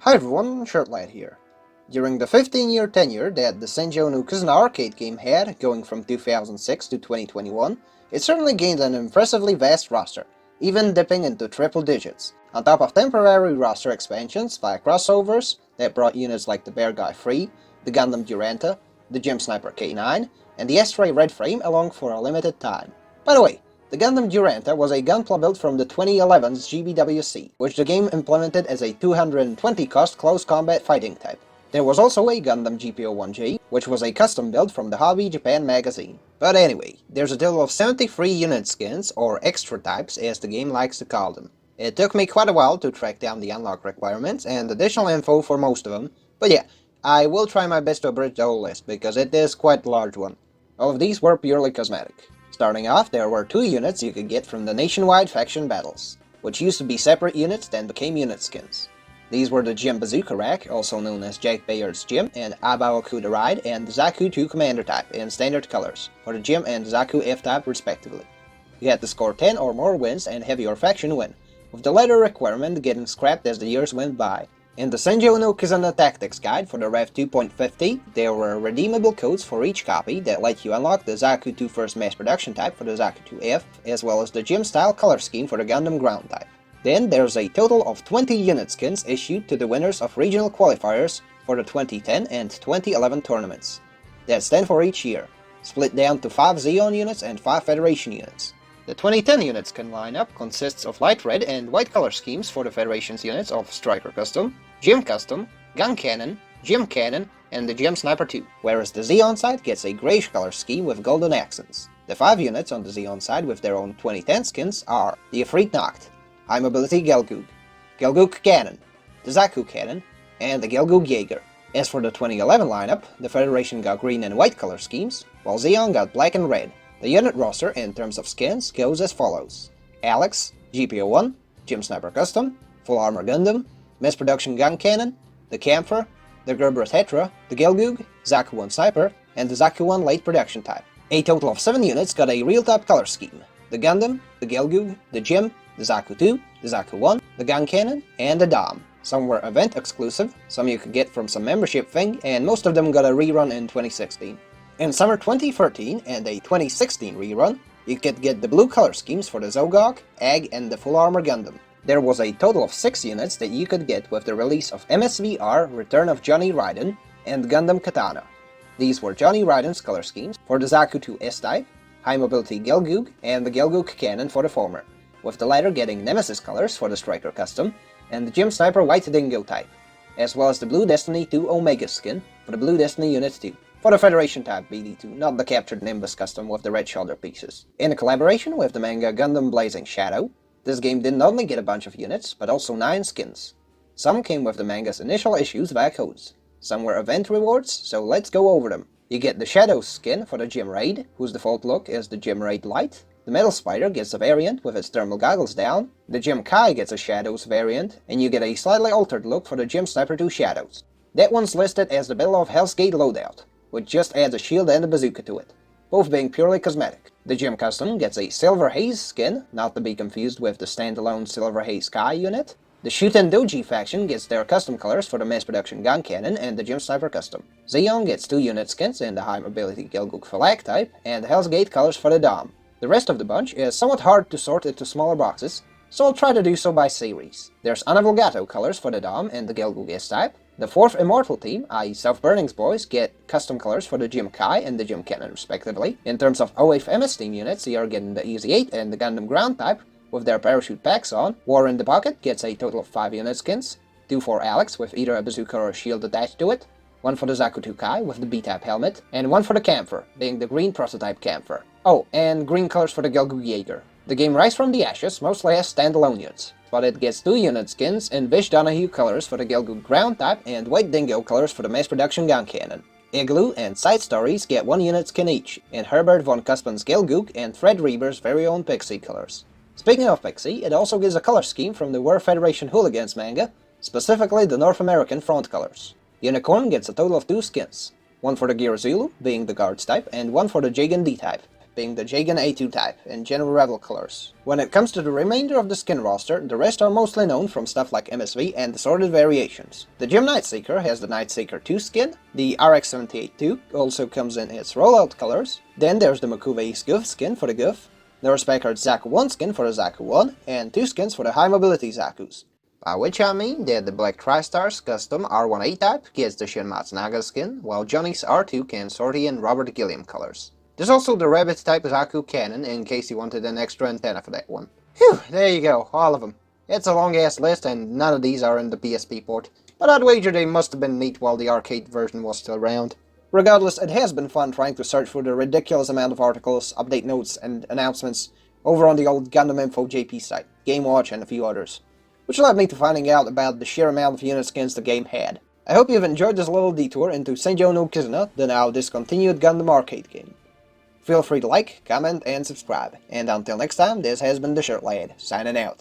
Hi everyone, Shirtlad here. During the 15-year tenure that the Senjou no Kizuna arcade game had, going from 2006 to 2021, it certainly gained an impressively vast roster, even dipping into triple digits, on top of temporary roster expansions via crossovers that brought units like the Bear Guy 3, the Gundam Duranta, the Gem Sniper K9, and the S-Ray Red Frame along for a limited time. By the way, the Gundam Duranta was a gunpla built from the 2011's GBWC, which the game implemented as a 220 cost close combat fighting type. There was also a Gundam GPO-1J, which was a custom build from the Hobby Japan magazine. But anyway, there's a total of 73 unit skins, or extra types as the game likes to call them. It took me quite a while to track down the unlock requirements and additional info for most of them, but yeah, I will try my best to abridge the whole list because it is quite a large one. All of these were purely cosmetic. Starting off, there were 2 units you could get from the nationwide faction battles, which used to be separate units then became unit skins. These were the Jim Bazooka Rack, also known as Jack Bayard's Jim, and Abaoku the Ride, and the Zaku 2 Commander type in standard colors, for the Jim and Zaku F-type respectively. You had to score 10 or more wins and have your faction win, with the latter requirement getting scrapped as the years went by. In the Senjou no Kizuna Tactics Guide for the Rev 2.50, there were redeemable codes for each copy that let you unlock the Zaku 2 First Mass Production type for the Zaku 2F, as well as the Gym-style color scheme for the Gundam Ground type. Then there's a total of 20 unit skins issued to the winners of regional qualifiers for the 2010 and 2011 tournaments. That's 10 for each year, split down to 5 Zeon units and 5 Federation units. The 2010 unit skin lineup consists of light red and white color schemes for the Federation's units of Striker Custom, Gym Custom, Gun Cannon, Gym Cannon, and the Gem Sniper 2, whereas the Zeon side gets a grayish color scheme with golden accents. The 5 units on the Zeon side with their own 2010 skins are the Ifrit Nacht, High Mobility Gelgoog, Gelgoog Cannon, the Zaku Cannon, and the Gelgoog Jaeger. As for the 2011 lineup, the Federation got green and white color schemes, while Zeon got black and red. The unit roster in terms of skins goes as follows: Alex, GPO-1, Gym Sniper Custom, Full Armor Gundam, Mass Production Gun Cannon, the Camphor, the Gerber Tetra, the Gelgoog, Zaku 1 Sniper, and the Zaku 1 Late Production type. A total of 7 units got a real type color scheme: the Gundam, the Gelgoog, the Gym, the Zaku 2, the Zaku 1, the Gun Cannon, and the Dom. Some were event exclusive, some you could get from some membership thing, and most of them got a rerun in 2016. In summer 2013 and a 2016 rerun, you could get the blue color schemes for the Zogog, Egg, and the Full Armor Gundam. There was a total of 6 units that you could get with the release of MSVR Return of Johnny Raiden and Gundam Katana. These were Johnny Raiden's color schemes for the Zaku 2 S-type, High Mobility Gelgoog, and the Gelgoog Cannon for the former, with the latter getting Nemesis colors for the Striker Custom and the Gym Sniper White Dingo type, as well as the Blue Destiny 2 Omega skin for the Blue Destiny Unit 2. For the Federation type BD2, not the captured Nimbus custom with the red shoulder pieces. In a collaboration with the manga Gundam Blazing Shadow, this game didn't only get a bunch of units, but also 9 skins. Some came with the manga's initial issues via codes. Some were event rewards, so let's go over them. You get the Shadow skin for the Gym Raid, whose default look is the Gym Raid Light. The Metal Spider gets a variant with its thermal goggles down. The Gym Kai gets a Shadows variant, and you get a slightly altered look for the Gym Sniper 2 Shadows. That one's listed as the Battle of Hell's Gate loadout, which just adds a shield and a bazooka to it, both being purely cosmetic. The Gym Custom gets a Silver Haze skin, not to be confused with the standalone Silver Haze Kai unit. The Shuten Doji faction gets their custom colors for the Mass Production Gun Cannon and the Gym Sniper Custom. Zeon gets 2 unit skins in the High Mobility Gelgoog Phalag type, and Hell's Gate colors for the Dom. The rest of the bunch is somewhat hard to sort into smaller boxes, so I'll try to do so by series. There's Anavulgato colors for the Dom and the Gelgoog S-type. The 4th Immortal team, i.e. Self-Burning's boys, get custom colors for the Gym Kai and the Gym Cannon respectively. In terms of OAF MS team units, you are getting the Easy 8 and the Gundam Ground type with their parachute packs on. War in the Pocket gets a total of 5 unit skins, 2 for Alex with either a bazooka or a shield attached to it, 1 for the Zaku 2 Kai with the B-type helmet, and 1 for the Camphor, being the green prototype Camphor. Oh, and green colors for the Gelgoog Jaeger. The game Rise from the Ashes mostly has standalone units, but it gets 2 unit skins in Vish Donahue colors for the Gelgoog Ground type and White Dingo colors for the Mass Production Gun Cannon. Igloo and Side Stories get 1 unit skin each, in Herbert von Cuspin's Gelgoog and Fred Reber's very own Pixie colors. Speaking of Pixie, it also gets a color scheme from the War Federation Hooligans manga, specifically the North American front colors. Unicorn gets a total of 2 skins, 1 for the Gear Zulu, being the Guards type, and 1 for the Jagan D type. being the Jagan A2 type, in general Rebel colors. When it comes to the remainder of the skin roster, the rest are mostly known from stuff like MSV and assorted variations. The Gym Nightseeker has the Nightseeker 2 skin, the RX-78-2 also comes in its rollout colors, then there's the Makuve's Goof skin for the Goof, the Packard Zaku 1 skin for the Zaku 1, and 2 skins for the high mobility Zakus. By which I mean that the Black Tristar's custom R1A type gets the Shin Matsunaga skin, while Johnny's R2 can Sortie and Robert Gilliam colors. There's also the Rabbit type Zaku cannon, in case you wanted an extra antenna for that one. Whew, there you go, all of them. It's a long ass list and none of these are in the PSP port, but I'd wager they must have been neat while the arcade version was still around. Regardless, it has been fun trying to search for the ridiculous amount of articles, update notes, and announcements over on the old Gundam Info JP site, Game Watch, and a few others, which led me to finding out about the sheer amount of unit skins the game had. I hope you've enjoyed this little detour into Senjou no Kizuna, the now discontinued Gundam arcade game. Feel free to like, comment, and subscribe, and until next time, this has been the Shirt Lad, signing out.